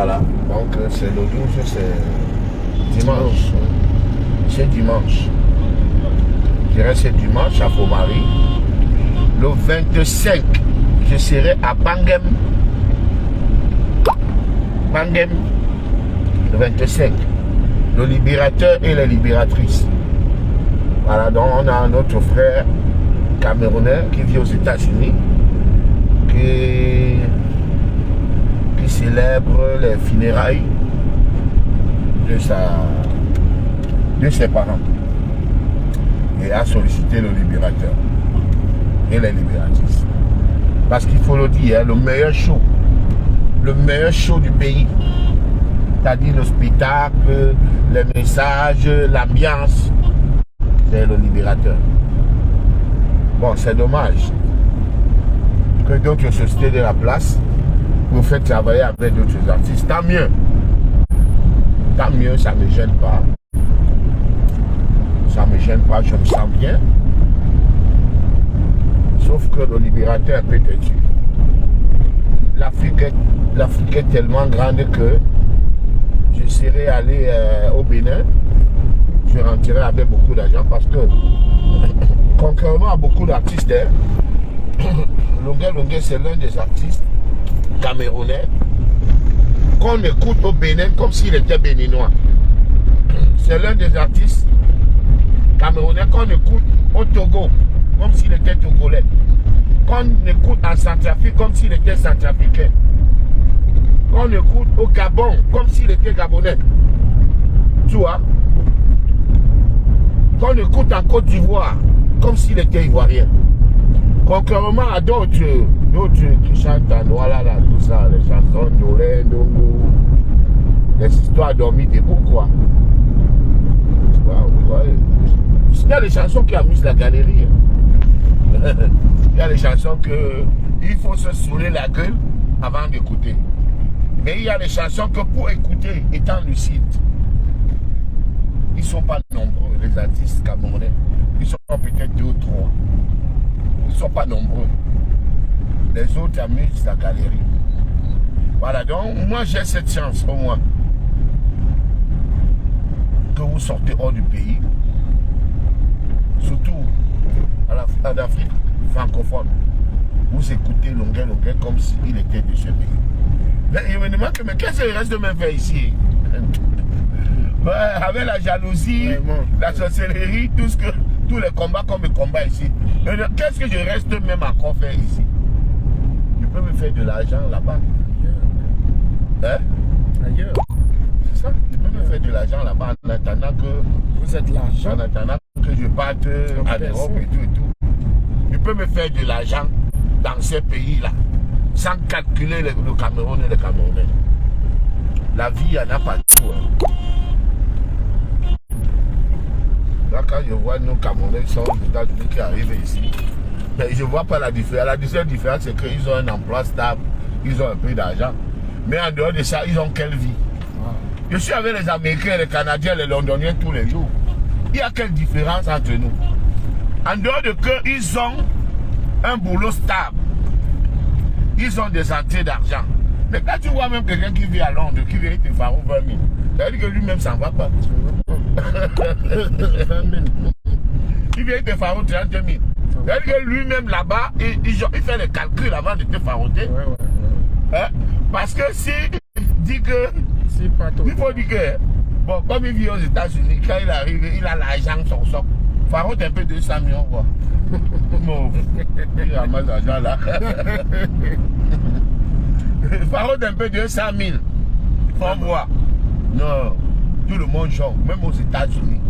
Voilà, donc c'est le 12, c'est dimanche. C'est dimanche. Je dirais c'est dimanche à Fomari. Le 25, je serai à Bangem. Bangem, le 25. Le libérateur et la libératrice. Voilà, donc on a notre frère camerounais qui vit aux États-Unis, qui célèbre les funérailles de ses parents et a sollicité le libérateur et les libératrices. Parce qu'il faut le dire, le meilleur show du pays, c'est-à-dire le spectacle, les messages, l'ambiance, c'est le libérateur. Bon, c'est dommage que d'autres sociétés de la place vous faites travailler avec d'autres artistes. Tant mieux. Tant mieux, ça ne me gêne pas. Ça ne me gêne pas, je me sens bien. Sauf que le libérateur peut être tué. L'Afrique est tellement grande que je serais allé au Bénin. Je rentrerai avec beaucoup d'argent parce que, contrairement à beaucoup d'artistes, Longuet, c'est l'un des artistes camerounais qu'on écoute au Bénin comme s'il était béninois. C'est l'un des artistes camerounais qu'on écoute au Togo comme s'il était togolais. Qu'on écoute en Centrafrique comme s'il était centrafricain. Qu'on écoute au Gabon comme s'il était gabonais. Tu vois? Qu'on écoute en Côte d'Ivoire comme s'il était ivoirien. Contrairement à d'autres qui chantent en voilà, là, tout ça, les chansons d'Olé, Ndongo, les histoires dormies debout, quoi. Ouais. Il y a des chansons qui amusent la galerie. Il y a des chansons que il faut se saouler la gueule avant d'écouter. Mais il y a des chansons que pour écouter, étant lucide, ils ne sont pas nombreux, les artistes camerounais. Ils sont peut-être 2 ou 3. Ils ne sont pas nombreux. Les autres amusent la galerie. Voilà, donc moi j'ai cette chance au moins que vous sortez hors du pays, surtout en Afrique francophone. Vous écoutez Longuet comme s'il était de ce pays. Mais il me demande mais qu'est-ce qu'il reste de me faire ici? Ouais, avec la jalousie, la sorcellerie, tous les combats comme les combats ici. Qu'est-ce que je reste même encore faire ici? Je peux me faire de l'argent là-bas. Hein? Ailleurs. C'est ça. Je peux me faire de l'argent là-bas en attendant que vous êtes l'argent. En attendant que je parte en Europe et tout. Je peux me faire de l'argent dans ces pays-là sans calculer le Cameroun et le Camerounais. La vie, il y en a partout. Hein. Là, quand je vois nos Camerounais qui sont aux États-Unis qui arrivent ici, mais je ne vois pas la différence. La seule différence, c'est qu'ils ont un emploi stable, ils ont un peu d'argent. Mais en dehors de ça, ils ont quelle vie? Je suis avec les Américains, les Canadiens, les Londoniens tous les jours. Il y a quelle différence entre nous? En dehors de que ils ont un boulot stable, ils ont des entrées d'argent. Mais quand tu vois même quelqu'un qui vit à Londres, qui vient te faire 20 000, ça veut dire que lui-même ça ne va pas. Il vient te faire 30 000. Ça veut dire que lui-même là-bas, il fait les calculs avant de te faroter. Hein? Parce que si dit que il faut dire que bon, comme il vit aux États-Unis, quand il arrive, il a l'argent sur son. Farote un peu 200 millions quoi. Bon, il ramasse l'argent là. Farote un peu 200 000. Faut voir. Non, tout le monde jongle, même aux États-Unis.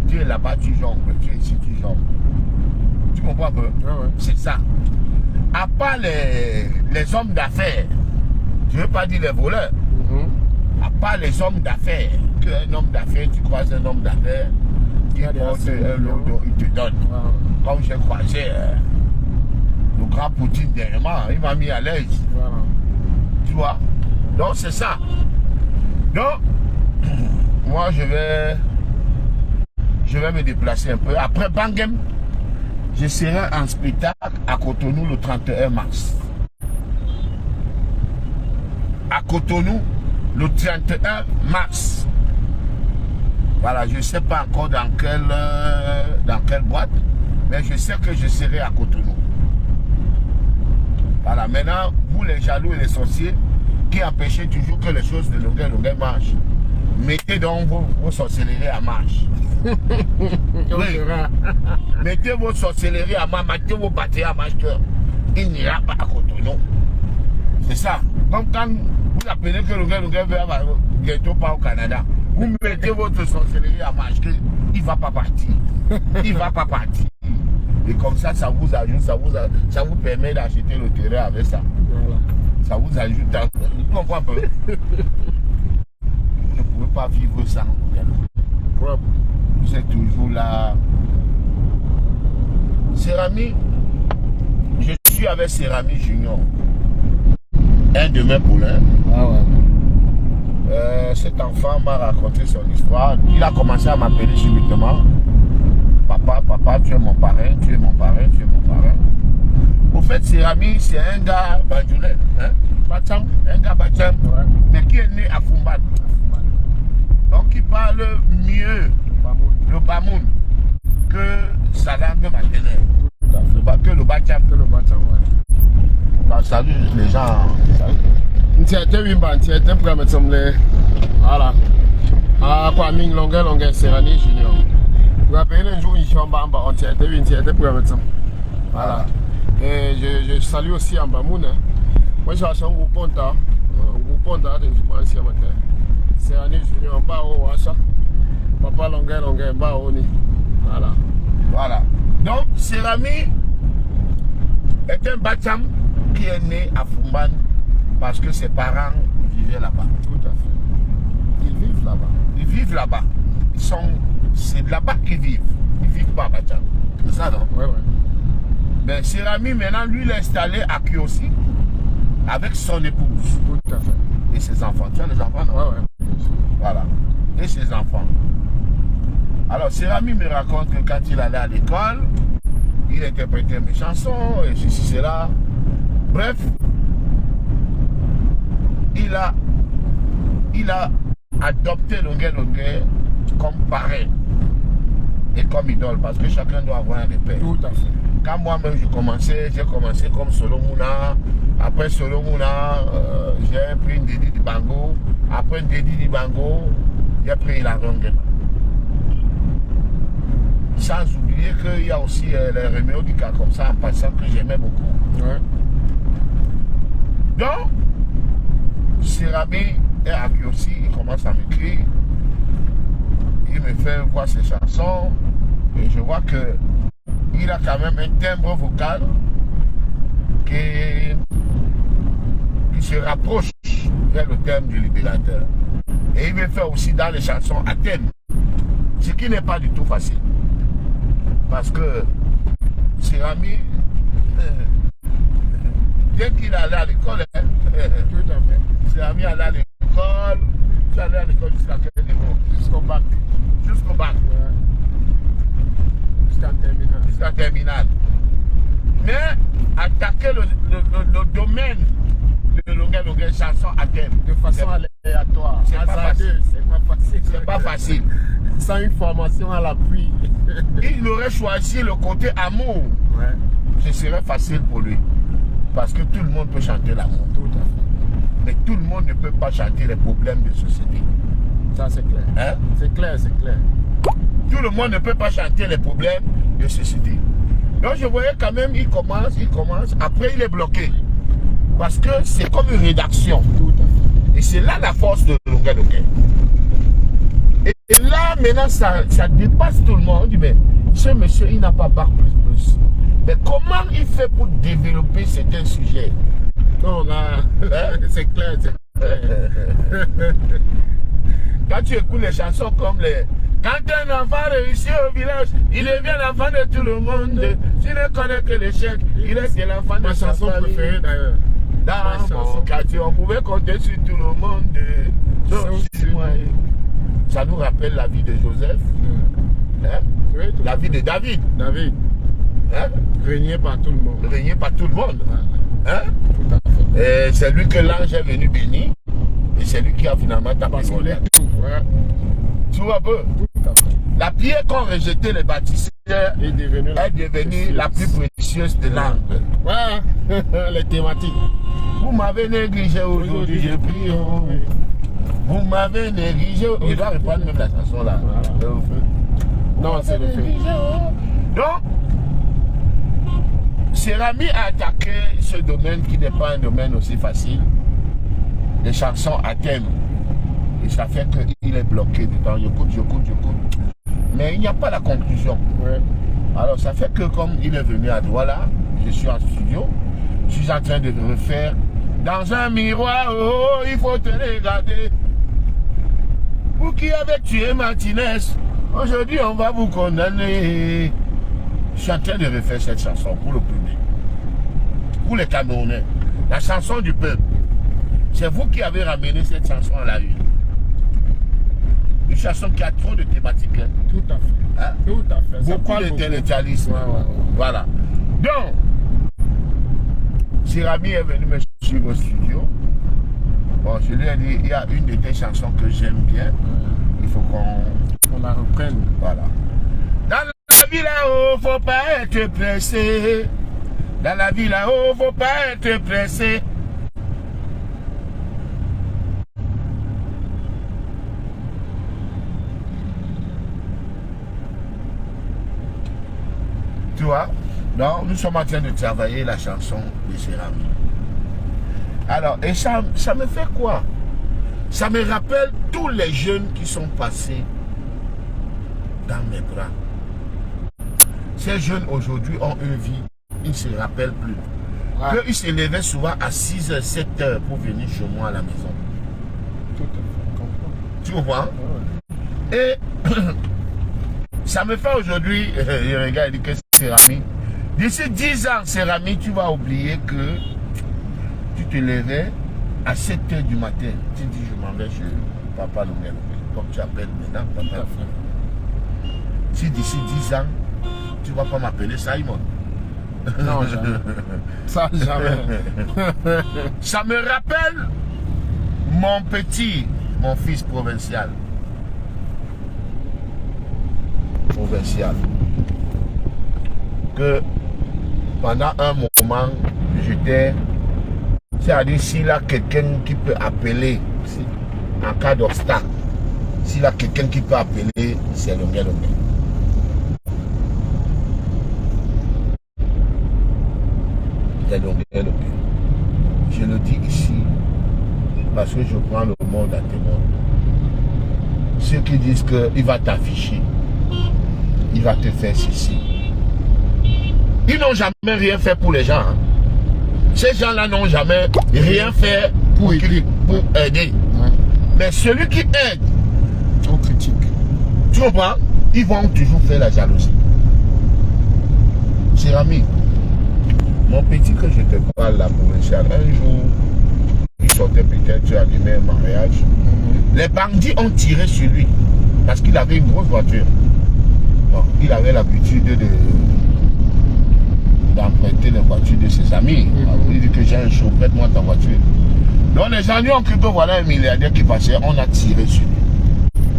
Tu es là-bas, tu jongles, tu es ici, tu jongles. Tu comprends un peu? C'est ça. À part les hommes d'affaires, je ne veux pas dire les voleurs, à part les hommes d'affaires, qu'un homme d'affaires, tu croises un homme d'affaires, il porte un lot, il te donne. Comme j'ai croisé le grand Poutine dernièrement, il m'a mis à l'aise. Tu vois? Donc c'est ça. Donc, moi je vais me déplacer un peu. Après Bangem, je serai en spectacle à Cotonou le 31 mars. À Cotonou, le 31 mars. Voilà, je ne sais pas encore dans quelle boîte, mais je sais que je serai à Cotonou. Voilà, maintenant, vous les jaloux et les sorciers qui empêchez toujours que les choses de Longueuil marchent, mettez donc vos sorcelleries à marche. Oui. Mettez vos sorcelleries à marche, mettez vos bâtiments à marche, il n'ira pas à Cotonou. C'est ça. Comme quand vous appelez que Longueuil va bientôt pas au Canada. Vous mettez votre sorcellerie à marche, il ne va pas partir. Il ne va pas partir. Et comme ça, ça vous ajoute, ça vous permet d'acheter le terrain avec ça. Voilà. Ça vous ajoute à... Vous comprenez un peu? Vous ne pouvez pas vivre sans Longueuil. Vous êtes toujours là. Cérami, je suis avec Cérami Junior. Un de mes poulains. Ah ouais. Cet enfant m'a raconté son histoire. Il a commencé à m'appeler subitement. Papa, tu es mon parrain, tu es mon parrain, tu es mon parrain. Au fait, Cérami, c'est un gars bandjoulais, hein? Bacham, un gars Bacham, ouais. Mais qui est né à Fumban. Donc il parle mieux le Bamoun que sa langue maternelle. Que le Bacham. Que le Bacham, ouais. Bah, salut les gens. Voilà. Ah, quoi, Ming Longueuil, Cérami Junior. Vous appelez le jour, on voilà. Et je salue aussi Ambamoun. Moi, je suis un Wuponta. Wuponta, de Jumansi Amateur. Cérami Junior, en bas au Wacha. Papa Longueuil, en bas au Ni. Voilà. Voilà. Donc, Cérami est un Bacham qui est né à Fumban parce que ses parents vivaient là-bas. Tout à fait. Ils vivent là-bas. Ils vivent là-bas. C'est là-bas qu'ils vivent. Ils ne vivent pas à Bacham. C'est ça, non? Oui, oui. Mais Cérami, maintenant, lui, il est installé à Kiosi avec son épouse. Tout à fait. Et ses enfants. Tu as les enfants, non? Oui, oui. Voilà. Et ses enfants. Alors, Cérami me raconte que quand il allait à l'école, il interprétait mes chansons, et ceci, cela. Bref, il a adopté Longueuil comme parrain et comme idole, parce que chacun doit avoir un repère. Tout à fait. Quand moi-même j'ai commencé comme Solo Mouna. Après Solo Mouna, j'ai pris Ndedi Dibango. Après Ndedi Dibango, j'ai pris la Longueuil. Sans oublier qu'il y a aussi les Réméo du cas comme ça en passant que j'aimais beaucoup. Ouais. Donc, Cérami est à Kiosi, il commence à m'écrire. Il me fait voir ses chansons et je vois que il a quand même un timbre vocal qui se rapproche vers le thème du libérateur. Et il me fait aussi dans les chansons à thème, ce qui n'est pas du tout facile. Parce que Cérami, dès qu'il allait à l'école, tout à fait. Cérami allait à l'école, tu allais à l'école jusqu'à quel niveau? Jusqu'au bac. Jusqu'au bac. Ouais. Jusqu'en terminale. Jusqu'en terminale. Mais attaquer le domaine de Longueuil chanson à thème de façon aléatoire, c'est pas facile. C'est pas facile. Sans une formation à l'appui. Il aurait choisi le côté amour. Ouais. Ce serait facile pour lui. Parce que tout le monde peut chanter l'amour. Tout à fait. Mais tout le monde ne peut pas chanter les problèmes de société. Ça c'est clair. Hein? C'est clair, c'est clair. Tout le monde ne peut pas chanter les problèmes de société. Donc je voyais quand même, il commence, après il est bloqué. Parce que c'est comme une rédaction. Tout à fait. Et c'est là la force de Longueuil. Et là, maintenant, ça dépasse tout le monde. On dit, mais ce monsieur, il n'a pas bac plus. Mais comment il fait pour développer certains sujets? Non, là, c'est clair, c'est clair. Quand tu écoutes les chansons comme les... Quand un enfant réussit au village, il devient l'enfant de tout le monde. Tu ne connais que l'échec, il est l'enfant de sa chanson préférée d'ailleurs. Dans mon quartier, on pouvait compter sur tout le monde. Ça nous rappelle la vie de Joseph, hein? Oui, la vie de David. David. Hein? Régné par tout le monde. Régné par tout le monde. Hein? Tout à fait. C'est lui que l'ange est venu bénir. Et c'est lui qui a finalement tapé son l'air. Ouais. Tu vois un peu? Tout à fait. La pierre qu'ont rejeté les bâtisseurs Est devenue la plus précieuse de l'angle. Ouais. Les thématiques. Vous m'avez négligé aujourd'hui, j'ai pris. Vous m'avez négligé. Il doit reprendre même la chanson là. Voilà. Non, c'est le fait. Donc, Serami a attaqué ce domaine qui n'est pas un domaine aussi facile. Les chansons à thème. Et ça fait qu'il est bloqué dedans. J'écoute. Mais il n'y a pas la conclusion. Ouais. Alors ça fait que comme il est venu à Douala, je suis en studio, je suis en train de refaire dans un miroir, oh, il faut te regarder. Vous qui avez tué Martinez, aujourd'hui on va vous condamner. Je suis en train de refaire cette chanson pour le public, pour les Camerounais. La chanson du peuple. C'est vous qui avez ramené cette chanson à la une. Une chanson qui a trop de thématiques. Hein. Tout à fait. Hein? Tout à fait. Ça Beaucoup parle d'intellectualisme. Ouais. Voilà. Donc, Serami est venu me suivre au studio. Bon, je lui ai dit, il y a une de tes chansons que j'aime bien. Il faut qu'on la reprenne. Voilà. Dans la vie là-haut, faut pas être pressé. Dans la vie là-haut, faut pas être pressé. Tu vois? Donc, nous sommes en train de travailler la chanson de Serami. Alors, et ça me fait quoi? Ça me rappelle tous les jeunes qui sont passés dans mes bras. Ces jeunes aujourd'hui ont une vie, ils ne se rappellent plus. Ouais. Ils se levaient souvent à 6h, 7h pour venir chez moi à la maison. Tout à fait. Tu vois? Ouais. Et ça me fait aujourd'hui, le gars dit que Serami, d'ici 10 ans, Serami, tu vas oublier que tu te levais à 7h du matin. Tu dis, je m'en vais chez Papa Longel, comme tu appelles maintenant Papa. Si d'ici 10 ans, tu ne vas pas m'appeler Simon. Non, jamais. Ça, jamais. Ça me rappelle mon fils provincial. Que pendant un moment, j'étais, c'est-à-dire s'il a quelqu'un qui peut appeler en cas d'obstacle, s'il a quelqu'un qui peut appeler, c'est Longel. Je le dis ici parce que je prends le monde à témoin. Ceux qui disent qu'il va t'afficher, il va te faire ceci. Ils n'ont jamais rien fait pour les gens. Hein. Ces gens-là n'ont jamais rien fait pour aider. Ouais. Mais celui qui aide, on critique. Tu comprends? Ils vont toujours faire la jalousie. Serami, mon petit que je te parle là, provincial, un jour, il sortait peut-être, tu as allumé un mariage. Les bandits ont tiré sur lui parce qu'il avait une grosse voiture. Bon, il avait l'habitude d'emprunter les voitures de ses amis. Il dit que j'ai un show, prête-moi ta voiture. Donc les gens lui ont cru que voilà un milliardaire qui passait, on a tiré sur lui.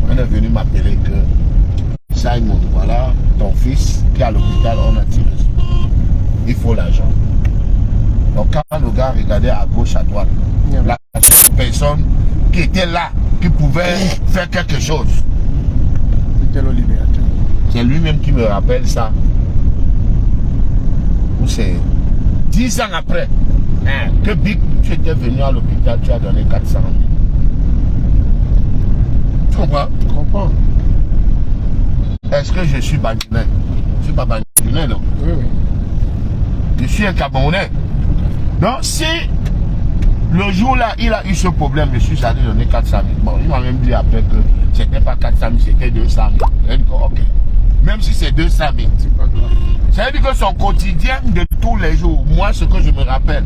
On est venu m'appeler que Simon, voilà ton fils qui est à l'hôpital, on a tiré sur lui. Il faut l'argent. Donc quand le gars regardait à gauche, à droite, la personne qui était là, qui pouvait faire quelque chose, c'était le libérateur. C'est lui-même qui me rappelle ça. C'est 10 ans après que Big, tu étais venu à l'hôpital, tu as donné 400 000. Tu comprends? Je comprends. Est-ce que je suis bandinais? Je ne suis pas bandinais, non? Oui. Je suis un Camerounais. Donc si le jour-là, il a eu ce problème, je suis allé donner 400 000. Bon, il m'a même dit après que c'était pas 400 000, c'était 200 000. Il a dit ok. Même si c'est 200 000. Ça veut dire que son quotidien de tous les jours, moi ce que je me rappelle,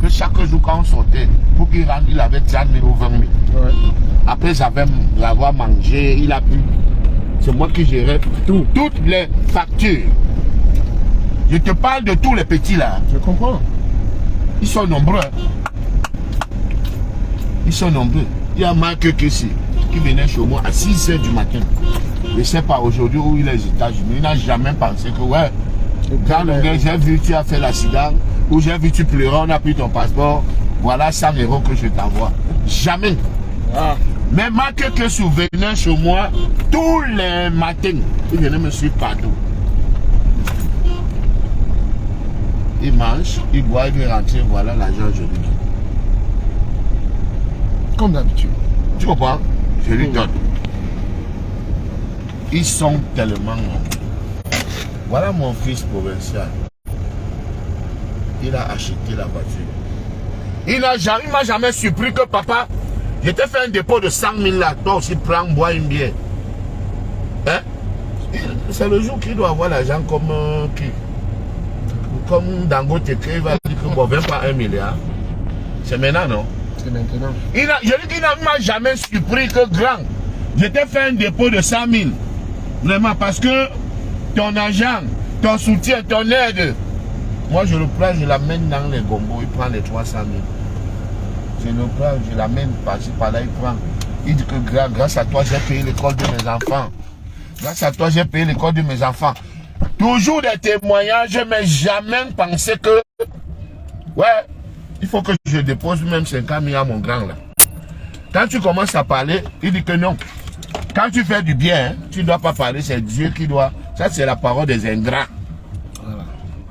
que chaque jour quand on sortait, pour qu'il rentre, il avait 30 000 ou 20 000. Ouais. Après l'avoir mangé, il a pu. C'est moi qui gérais toutes les factures. Je te parle de tous les petits là. Je comprends. Ils sont nombreux. Ils sont nombreux. Il y a Marc Kessi qui venait chez moi à 6h du matin. Je ne sais pas aujourd'hui où il est aux États-Unis. Il n'a jamais pensé que, ouais, quand le gars, j'ai vu tu as fait l'accident, ou j'ai vu tu pleurais, on a pris ton passeport, voilà 100 € que je t'envoie. Jamais. Ah. Mais Marc Kessi venait chez moi tous les matins. Il venait me suivre partout. Il mange, il boit, il veut rentrer, voilà l'argent, je lui donne. Comme d'habitude. Tu comprends? Je lui donne. Ils sont tellement nombreux. Voilà mon fils provincial. Il a acheté la voiture. Il m'a jamais surpris que papa, je t'ai fait un dépôt de 100 000 là. Toi aussi, prends, bois une bière. Hein? C'est le jour qu'il doit avoir l'argent comme qui? Comme Dangote, il va dire que bon, 20 pas 1 milliard. C'est maintenant, non? C'est maintenant. Je dis qu'il ne m'a jamais surpris que grand. Je t'ai fait un dépôt de 100 000. Vraiment, parce que ton argent, ton soutien, ton aide, moi je le prends, je l'amène dans les gombos, il prend les 300 000. Je le prends, je l'amène par-ci, par-là, il prend. Il dit que grâce à toi, j'ai payé l'école de mes enfants. Grâce à toi, j'ai payé l'école de mes enfants. Toujours des témoignages, mais jamais pensé que, ouais, il faut que je dépose même 50 000 à mon grand là. Quand tu commences à parler, il dit que non. Quand tu fais du bien, hein, tu ne dois pas parler, c'est Dieu qui doit. Ça, c'est la parole des ingrats. Voilà.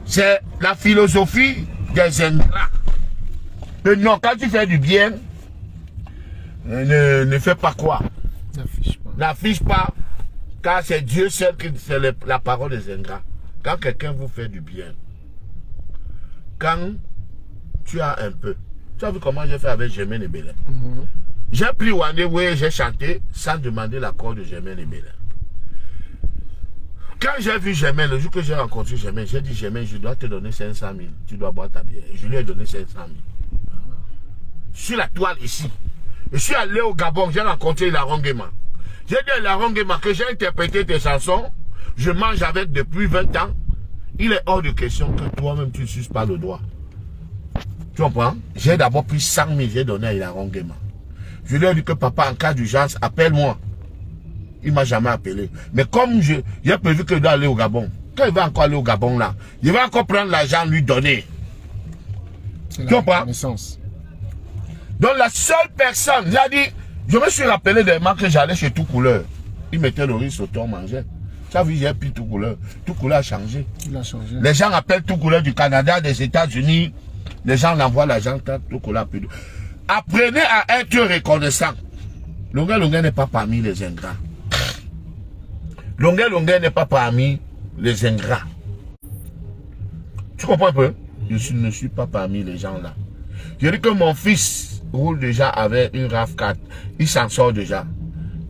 C'est la philosophie des ingrats. Que non, quand tu fais du bien, ne fais pas quoi? N'affiche pas. N'affiche pas, car c'est Dieu seul qui c'est la parole des ingrats. Quand quelqu'un vous fait du bien, quand tu as un peu, tu as vu comment j'ai fait avec Germaine et Bélin. J'ai pris Wandé, j'ai chanté sans demander l'accord de Germaine et Bélin. Quand j'ai vu Germaine, le jour que j'ai rencontré Germaine, j'ai dit Germaine, je dois te donner 500 000. Tu dois boire ta bière. Je lui ai donné 500 000. Sur la toile ici. Je suis allé au Gabon, j'ai rencontré Laurent Guéma. J'ai dit à Laurent Guéma que j'ai interprété tes chansons. Je mange avec depuis 20 ans. Il est hors de question que toi-même tu ne suces pas le doigt. Tu comprends? J'ai d'abord pris 100 000, j'ai donné à Laurent Guéma. Je lui ai dit que papa, en cas d'urgence, appelle-moi. Il ne m'a jamais appelé. Mais comme j'ai prévu que je dois aller au Gabon, quand il va encore aller au Gabon là, il va encore prendre l'argent, lui donner. C'est tu comprends? Donc la seule personne, il a dit, je me suis rappelé des moments que j'allais chez Tout Couleur. Il mettait le riz sauté, on mangeait. Ça veut dire j'ai pris Tout Couleur. Tout Couleur a changé. Il a changé. Les gens appellent Tout Couleur du Canada, des États-Unis. Les gens l'envoient l'argent, Tout Couleur plus. Apprenez à être reconnaissant. Longuet n'est pas parmi les ingrats. Longuet n'est pas parmi les ingrats. Tu comprends un peu? Je ne suis pas parmi les gens là. Je dis que mon fils roule déjà avec une RAV4. Il s'en sort déjà.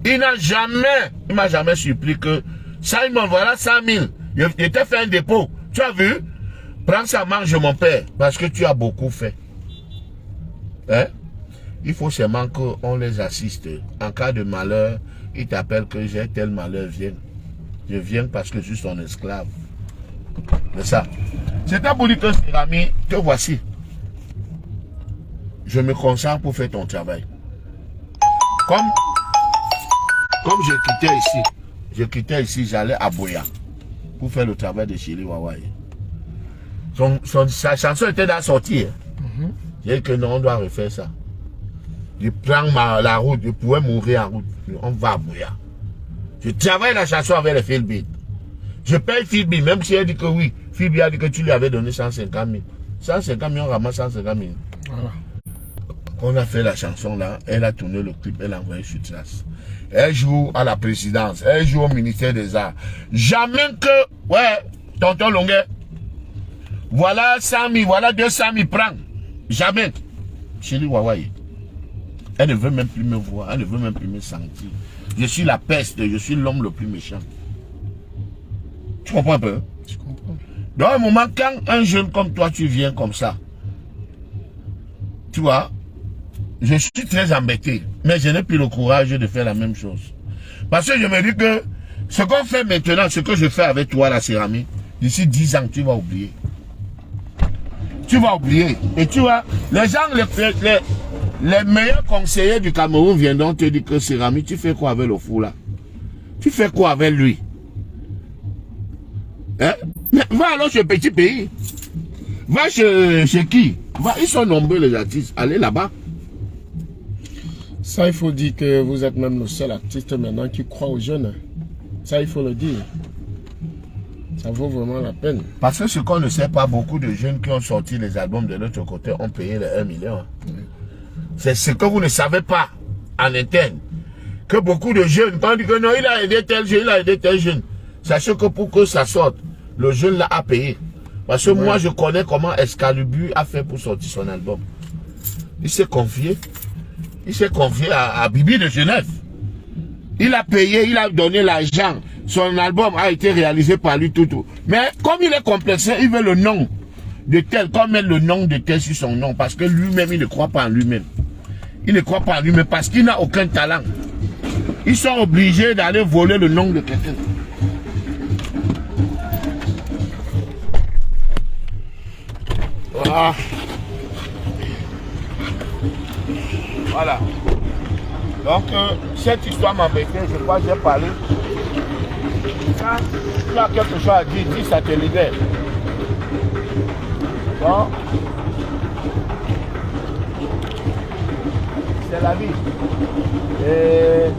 Il m'a jamais surpris que Simon, voilà 100 000. Je t'ai fait un dépôt. Tu as vu? Prends ça, mange mon père. Parce que tu as beaucoup fait. Hein? Il faut seulement qu'on les assiste. En cas de malheur, il t'appelle que j'ai tel malheur, viens. Je viens parce que je suis son esclave. C'est ça. C'était pour dire que Cérami, te voici. Je me concentre pour faire ton travail. Comme je quittais ici, j'allais à Boya pour faire le travail de Chéri Wawaye. Sa chanson était dans la sortie. J'ai dit que non, on doit refaire ça. Je prends la route, je pouvais mourir en route. On va à Boya. Je travaille la chanson avec les Philby. Je paye Philby, même si elle dit que oui. Philby a dit que tu lui avais donné 150 000. 150 000, on ramasse 150 000. Voilà. On a fait la chanson là, elle a tourné le clip, elle a envoyé sur Trace. Elle joue à la présidence, elle joue au ministère des Arts. Jamais que, ouais, tonton Longuet, voilà 100 000, voilà 200 000, prends. Jamais. Chéri Wawaye. Elle ne veut même plus me voir, elle ne veut même plus me sentir. Je suis la peste, je suis l'homme le plus méchant. Tu comprends un peu? Je comprends. Dans un moment, quand un jeune comme toi, tu viens comme ça, tu vois, je suis très embêté, mais je n'ai plus le courage de faire la même chose. Parce que je me dis que ce qu'on fait maintenant, ce que je fais avec toi, la céramique, d'ici 10 ans, tu vas oublier. Tu vas oublier. Et tu vois, les gens, Les meilleurs conseillers du Cameroun viendront te dire que Cérami, tu fais quoi avec le fou là? Tu fais quoi avec lui? Hein? Mais va alors chez petit pays. Va chez qui? Va, ils sont nombreux les artistes. Allez là-bas. Ça, il faut dire que vous êtes même le seul artiste maintenant qui croit aux jeunes. Ça, il faut le dire. Ça vaut vraiment la peine. Parce que ce qu'on ne sait pas, beaucoup de jeunes qui ont sorti les albums de l'autre côté ont payé les 1 million. C'est ce que vous ne savez pas en interne. Que beaucoup de jeunes, quand on dit que non, il a aidé tel jeune, il a aidé tel jeune. Sachez que pour que ça sorte, le jeune l'a a payé. Parce que moi, je connais comment Excalibur a fait pour sortir son album. Il s'est confié. Il s'est confié à Bibi de Genève. Il a payé, il a donné l'argent. Son album a été réalisé par lui tout. Mais comme il est complexé, il veut le nom de tel, comme mettre le nom de tel sur son nom. Parce que lui-même, il ne croit pas en lui-même. Il ne croit pas en lui-même parce qu'il n'a aucun talent. Ils sont obligés d'aller voler le nom de quelqu'un. Voilà. Voilà. Donc, cette histoire m'embêtait, je crois que j'ai parlé. Quand tu as quelque chose à dire, dis, ça te libère. Bon. C'est la vie. Et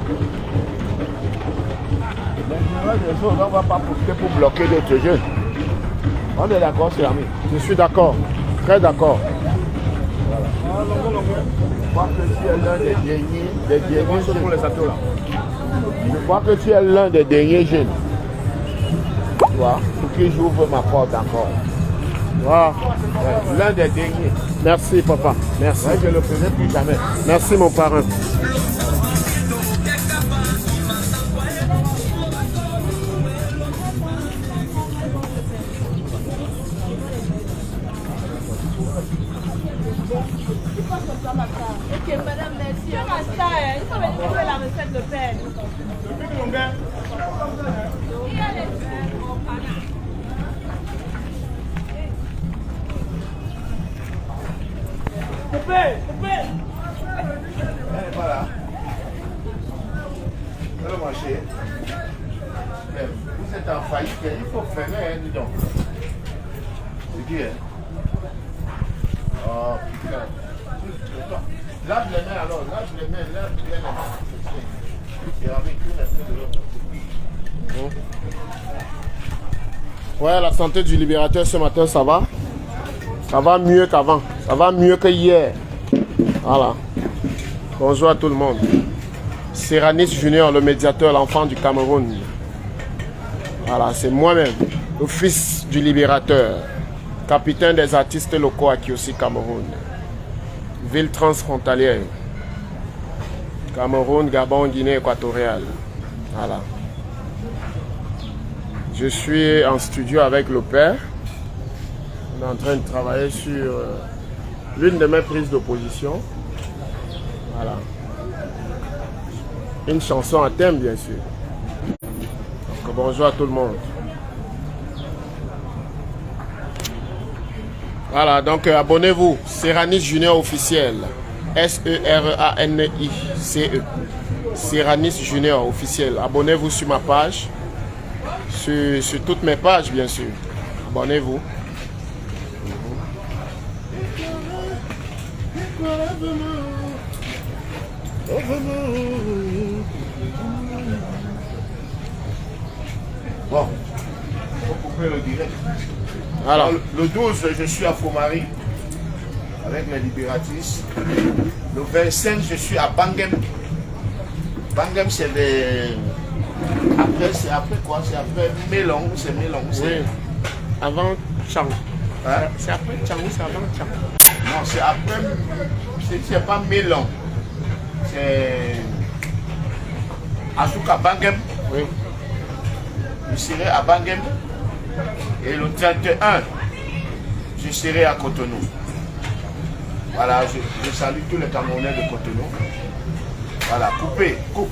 les choses, on ne va pas profiter pour bloquer d'autres jeunes. On est d'accord, c'est ami. Je suis d'accord. Très d'accord. Voilà. Je crois que tu es l'un des derniers jeunes. Pour les atos, là. Je crois que tu es l'un des derniers jeunes. Tu vois, pour que j'ouvre ma porte encore. Voilà. Ouais, l'un des derniers. Merci, papa. Merci. Ouais, je ne le ferai plus jamais. Merci, mon parrain. Ok, madame, merci. Il faut venir trouver la recette de pain. Voilà. Le marché. Vous êtes en faillite, il faut freiner, hein, dis donc. C'est qui, hein? Oh, putain. Lave les mains alors, lave les mains, lave bien les mains. Et avec une espèce de l'autre. Ouais, la santé du libérateur ce matin, ça va? Ça va mieux qu'avant. Ça va mieux que hier. Voilà. Bonjour à tout le monde. Céranis Junior, le médiateur, l'enfant du Cameroun. Voilà, c'est moi-même, le fils du libérateur, capitaine des artistes locaux à Kiossi, Cameroun. Ville transfrontalière. Cameroun, Gabon, Guinée équatoriale. Voilà. Je suis en studio avec le père. On est en train de travailler sur l'une de mes prises d'opposition. Voilà. Une chanson à thème, bien sûr. Donc, bonjour à tout le monde. Voilà, donc abonnez-vous. Céranis Junior officiel. S-E-R-A-N-I-C-E. Céranis Junior officiel. Abonnez-vous sur ma page. Sur toutes mes pages, bien sûr. Abonnez-vous. Bon, il faut couper le direct. Alors, Le 12, je suis à Fomari avec les libératistes. Le 25, je suis à Bangem. Bangem, c'est des... c'est après quoi? C'est après Mélon, c'est Mélon. oui. Avant Chang. Hein? C'est après Chang ou c'est avant Chang? Non, c'est après... C'est pas Mélon. C'est... Asuka Bangem. Oui. Je serai à Bangem. Et le 31, je serai à Cotonou. Voilà, je salue tous les Camerounais de Cotonou. Voilà, coupez, coupe.